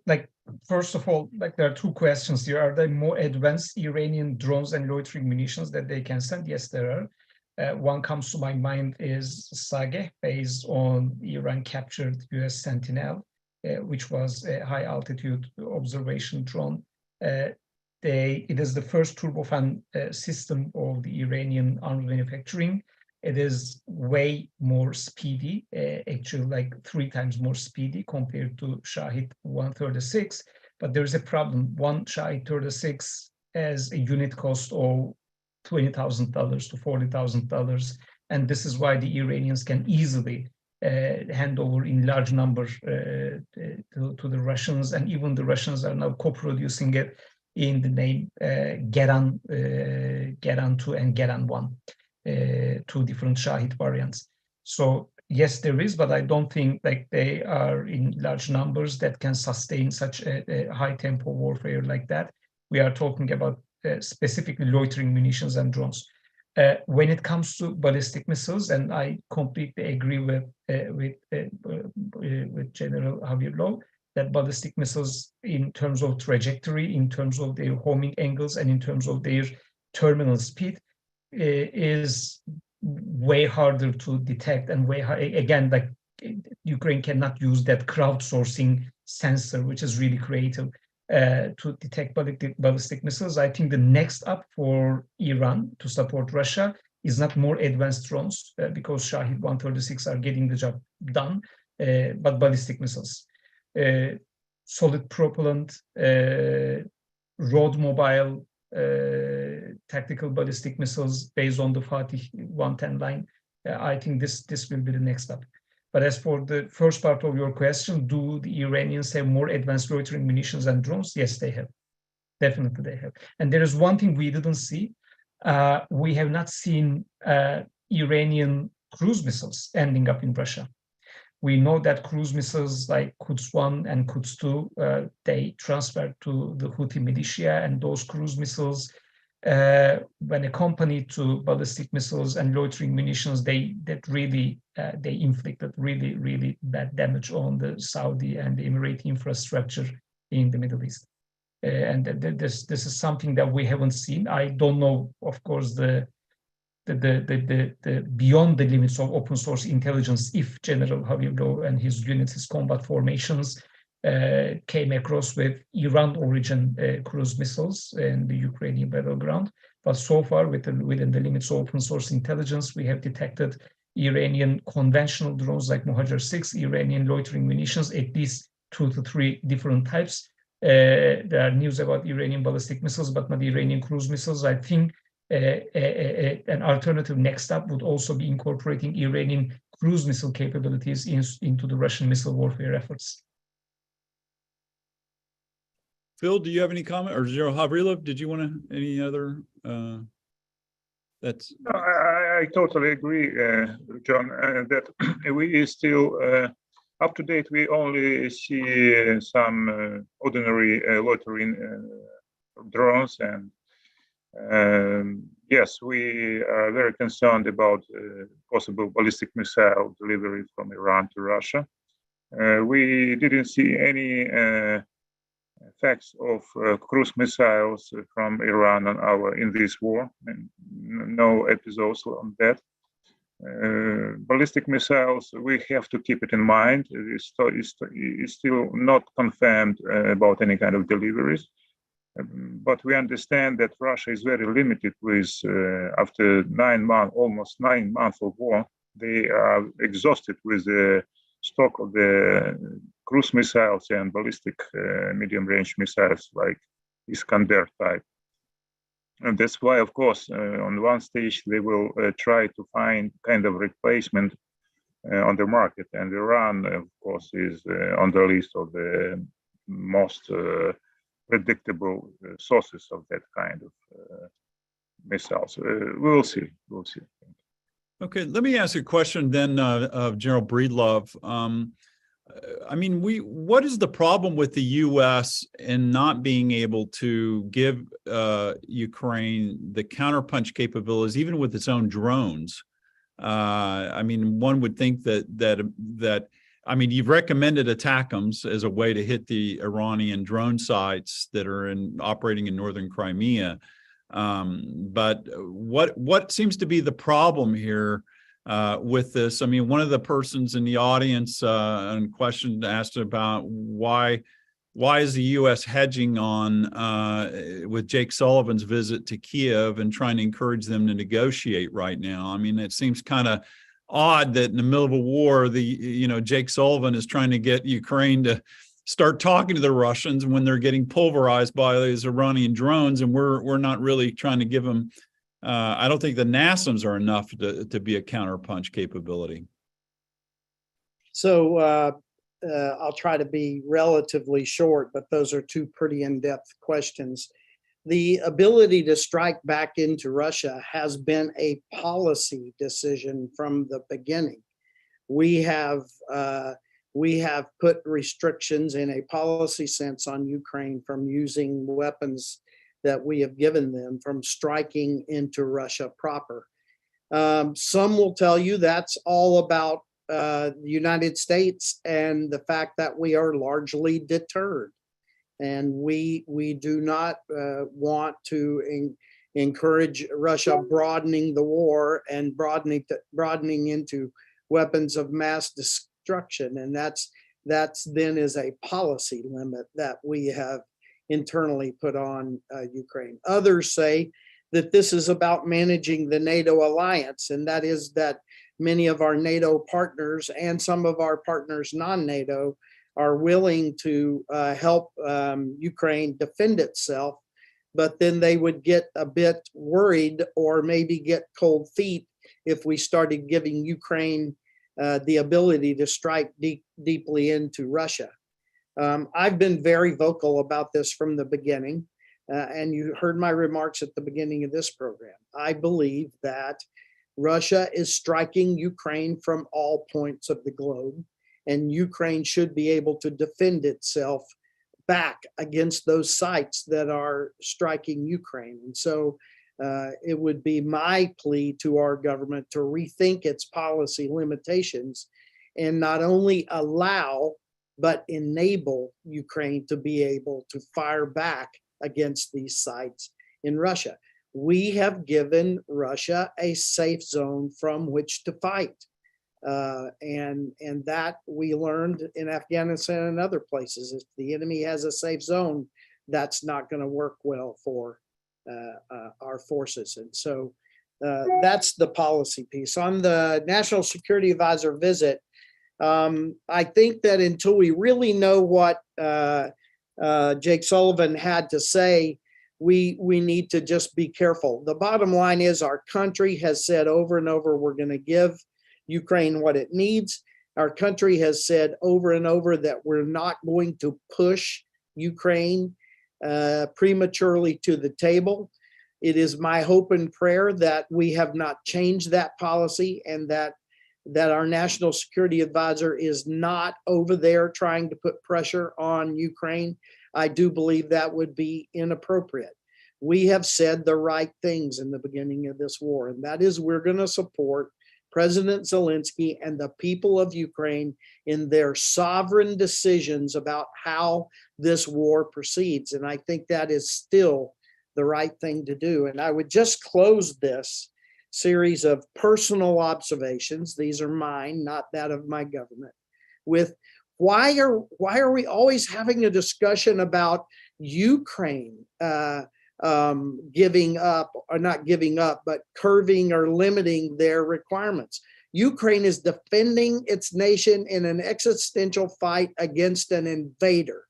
first of all, there are two questions here. Are there more advanced Iranian drones and loitering munitions that they can send? Yes, there are. One comes to my mind is Sage, based on Iran-captured US Sentinel, which was a high-altitude observation drone. It is the first turbofan system of the Iranian arms manufacturing. It is way more speedy, actually like 3 times more speedy compared to Shahid 136. But there's a problem. One Shahid 36 has a unit cost of $20,000 to $40,000. And this is why the Iranians can easily hand over in large numbers to the Russians. And even the Russians are now co-producing it in the name Geran 2 and Geran 1, 2 different Shahid variants. So yes, there is, but I don't think like they are in large numbers that can sustain such a high tempo warfare like that. We are talking about specifically loitering munitions and drones. When it comes to ballistic missiles, and I completely agree with General Javier Low, that ballistic missiles, in terms of trajectory, in terms of their homing angles, and in terms of their terminal speed, is way harder to detect and way again, like Ukraine cannot use that crowdsourcing sensor, which is really creative, to detect ballistic missiles. I think the next up for Iran to support Russia is not more advanced drones, because Shahid 136 are getting the job done, but ballistic missiles. Solid propellant, road mobile, tactical ballistic missiles based on the Fatih 110 line. I think this will be the next step. But as for the first part of your question, do the Iranians have more advanced loitering munitions and drones? Yes, they have. Definitely they have. And there is one thing we didn't see. We have not seen Iranian cruise missiles ending up in Russia. We know that cruise missiles like Quds 1 and Quds 2, they transferred to the Houthi militia, and those cruise missiles, when accompanied to ballistic missiles and loitering munitions, they inflicted really bad damage on the Saudi and the Emirati infrastructure in the Middle East. And this is something that we haven't seen. I don't know, of course, the beyond the limits of open source intelligence, if General Habibullah and his units, his combat formations, came across with Iran origin cruise missiles in the Ukrainian battleground. But so far, within the limits of open source intelligence, we have detected Iranian conventional drones like Mohajer 6, Iranian loitering munitions, at least 2 to 3 different types. There are news about Iranian ballistic missiles, but not Iranian cruise missiles. I think an alternative next step would also be incorporating Iranian cruise missile capabilities into the Russian missile warfare efforts. Phil, do you have any comment? Or General Havrilov, did you want to, any other? That's. No, I totally agree, John, that we still, up to date, we only see some ordinary loitering drones, and yes, we are very concerned about possible ballistic missile delivery from Iran to Russia. We didn't see any effects of cruise missiles from Iran in this war, and no episodes on that. Ballistic missiles, we have to keep it in mind. It's still not confirmed about any kind of deliveries. But we understand that Russia is very limited with, after almost 9 months of war, they are exhausted with the stock of the cruise missiles and ballistic medium-range missiles like Iskander type. And that's why, of course, on one stage, they will try to find kind of replacement on the market. And Iran, of course, is on the list of the most predictable sources of that kind of missiles. We'll see. Okay, let me ask you a question then of General Breedlove. I mean, what is the problem with the U.S. in not being able to give Ukraine the counterpunch capabilities, even with its own drones? I mean, one would think that I mean, you've recommended ATACMS as a way to hit the Iranian drone sites that are operating in northern Crimea. But what seems to be the problem here with this? I mean, one of the persons in the audience and question asked about why is the U.S. hedging on with Jake Sullivan's visit to Kiev and trying to encourage them to negotiate right now? I mean, it seems kind of odd that in the middle of a war, Jake Sullivan is trying to get Ukraine to start talking to the Russians when they're getting pulverized by these Iranian drones, and we're not really trying to give them. I don't think the NASAMS are enough to be a counterpunch capability. So I'll try to be relatively short, but those are two pretty in-depth questions. The ability to strike back into Russia has been a policy decision from the beginning. We have put restrictions in a policy sense on Ukraine from using weapons that we have given them, from striking into Russia proper. Some will tell you that's all about the United States and the fact that we are largely deterred. And we do not want to encourage Russia broadening the war and broadening into weapons of mass destruction. And that's then is a policy limit that we have internally put on Ukraine. Others say that this is about managing the NATO alliance, and that is that many of our NATO partners and some of our partners non-NATO are willing to help Ukraine defend itself, but then they would get a bit worried or maybe get cold feet if we started giving Ukraine the ability to strike deeply into Russia. I've been very vocal about this from the beginning, and you heard my remarks at the beginning of this program. I believe that Russia is striking Ukraine from all points of the globe, and Ukraine should be able to defend itself back against those sites that are striking Ukraine. And so it would be my plea to our government to rethink its policy limitations and not only allow, but enable Ukraine to be able to fire back against these sites in Russia. We have given Russia a safe zone from which to fight. And that we learned in Afghanistan and other places. If the enemy has a safe zone, that's not going to work well for our forces. And so that's the policy piece. On the National Security Advisor visit, I think that until we really know what Jake Sullivan had to say, we need to just be careful. The bottom line is our country has said over and over, we're going to give Ukraine what it needs. Our country has said over and over that we're not going to push Ukraine prematurely to the table. It is my hope and prayer that we have not changed that policy and that our National Security Advisor is not over there trying to put pressure on Ukraine. I do believe that would be inappropriate. We have said the right things in the beginning of this war, and that is we're going to support President Zelensky and the people of Ukraine in their sovereign decisions about how this war proceeds. And I think that is still the right thing to do. And I would just close this series of personal observations, these are mine, not that of my government, with why are we always having a discussion about Ukraine giving up, or not giving up, but curbing or limiting their requirements? Ukraine is defending its nation in an existential fight against an invader.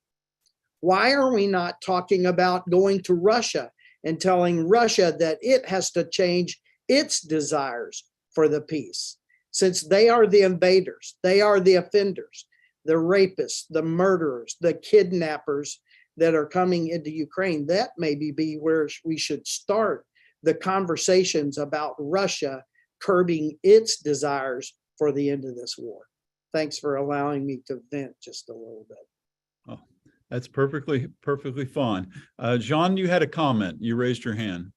Why are we not talking about going to Russia and telling Russia that it has to change its desires for the peace, since they are the invaders, they are the offenders, the rapists, the murderers, the kidnappers that are coming into Ukraine? That maybe be where we should start the conversations about Russia curbing its desires for the end of this war. Thanks for allowing me to vent just a little bit. Oh, that's perfectly fine. Jean, you had a comment. You raised your hand.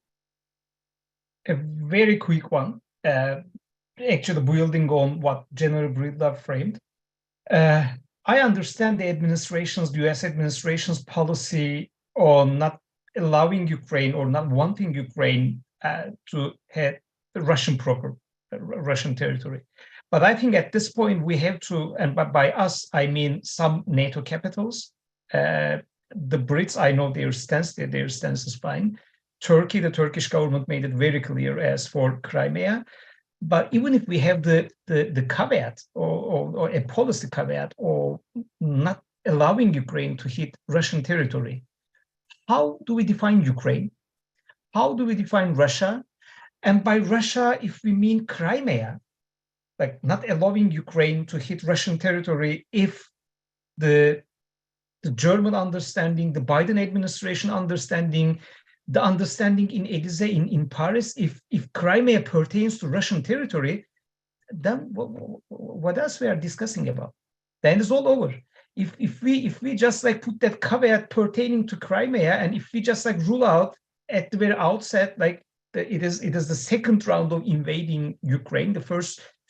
A very quick one, actually building on what General Breedlove framed. I understand the U.S. administration's policy on not allowing Ukraine or not wanting Ukraine to have Russian territory. But I think at this point we have to, and by us I mean some NATO capitals. The Brits, I know their stance is fine. Turkey, the Turkish government made it very clear as for Crimea. But even if we have the caveat or a policy caveat or not allowing Ukraine to hit Russian territory, how do we define Ukraine? How do we define Russia? And by Russia, if we mean Crimea, like not allowing Ukraine to hit Russian territory, if the German understanding, the Biden administration understanding, the understanding in Élysée, in Paris, if Crimea pertains to Russian territory, then what else we are discussing about? Then it's all over. If we just like put that caveat pertaining to Crimea, and if we just like rule out at the very outset, like it is the second round of invading Ukraine. The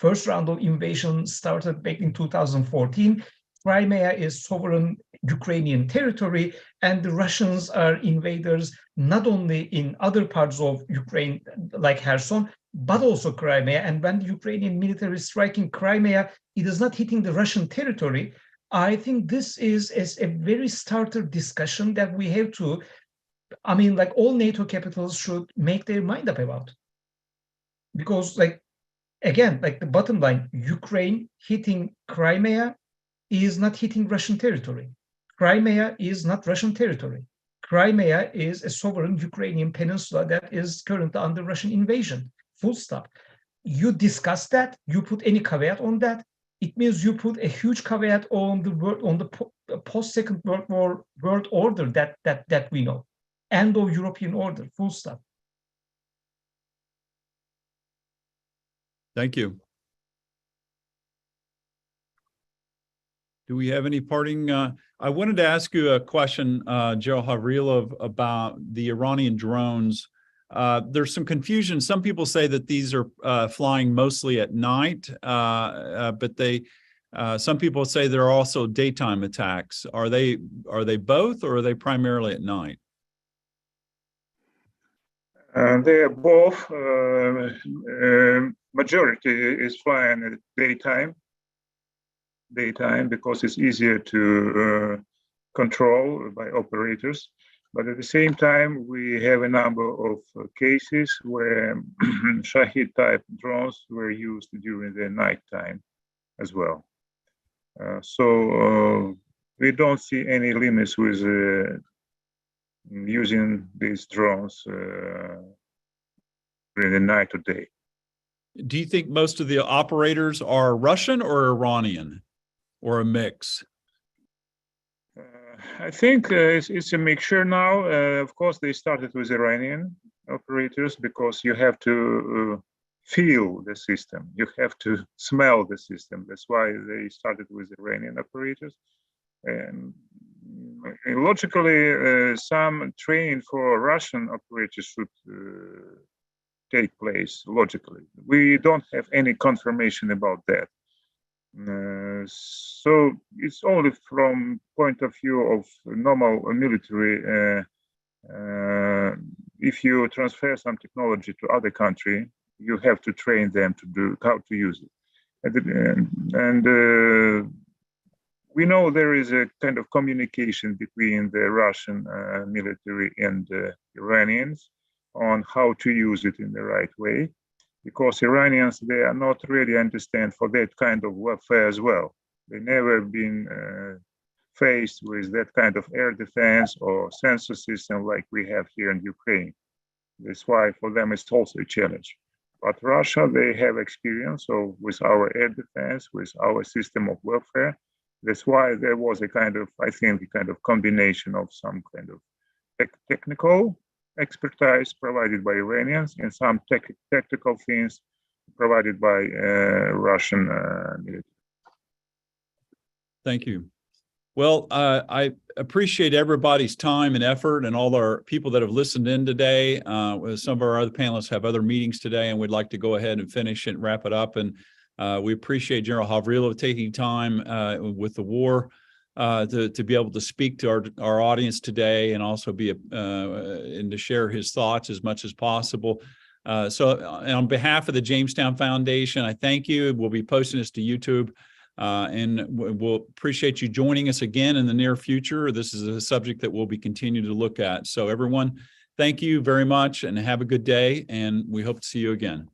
first round of invasion started back in 2014. Crimea is sovereign Ukrainian territory, and the Russians are invaders not only in other parts of Ukraine, like Kherson, but also Crimea. And when the Ukrainian military is striking Crimea, it is not hitting the Russian territory. I think this is a very starter discussion that we have to, I mean, like all NATO capitals should make their mind up about. Because like, again, like the bottom line, Ukraine hitting Crimea is not hitting Russian territory. Crimea is not Russian territory. Crimea is a sovereign Ukrainian peninsula that is currently under Russian invasion. Full stop. You discuss that, you put any caveat on that, it means you put a huge caveat on the post-Second World War world order that we know. End of European order, full stop. Thank you. Do we have any parting? I wanted to ask you a question, General Havrilov, about the Iranian drones. There's some confusion. Some people say that these are flying mostly at night, but some people say there are also daytime attacks. Are they both, or are they primarily at night? They are both. Majority is flying at daytime because it's easier to control by operators. But at the same time, we have a number of cases where Shahid type drones were used during the nighttime as well. So we don't see any limits with using these drones during the night or day. Do you think most of the operators are Russian or Iranian, or a mix? I think it's a mixture now. Of course, they started with Iranian operators because you have to feel the system. You have to smell the system. That's why they started with Iranian operators. And logically, some training for Russian operators should take place logically. We don't have any confirmation about that. So it's only from point of view of normal military. If you transfer some technology to other country, you have to train them to do how to use it. And we know there is a kind of communication between the Russian military and the Iranians on how to use it in the right way. Because Iranians, they are not really understand for that kind of warfare as well. They never been faced with that kind of air defense or sensor system like we have here in Ukraine. That's why for them it's also a challenge. But Russia, they have experience with our air defense, with our system of warfare. That's why there was a kind of, I think, a kind of combination of some kind of technical expertise provided by Iranians and some tactical things provided by Russian military. Thank you. Well, I appreciate everybody's time and effort and all our people that have listened in today. Some of our other panelists have other meetings today, and we'd like to go ahead and finish and wrap it up. And we appreciate General Havrilov taking time with the war to be able to speak to our audience today and also be and to share his thoughts as much as possible. So on behalf of the Jamestown Foundation, I thank you. We'll be posting this to YouTube, and we'll appreciate you joining us again in the near future. This is a subject that we'll be continuing to look at. So everyone, thank you very much and have a good day, and we hope to see you again.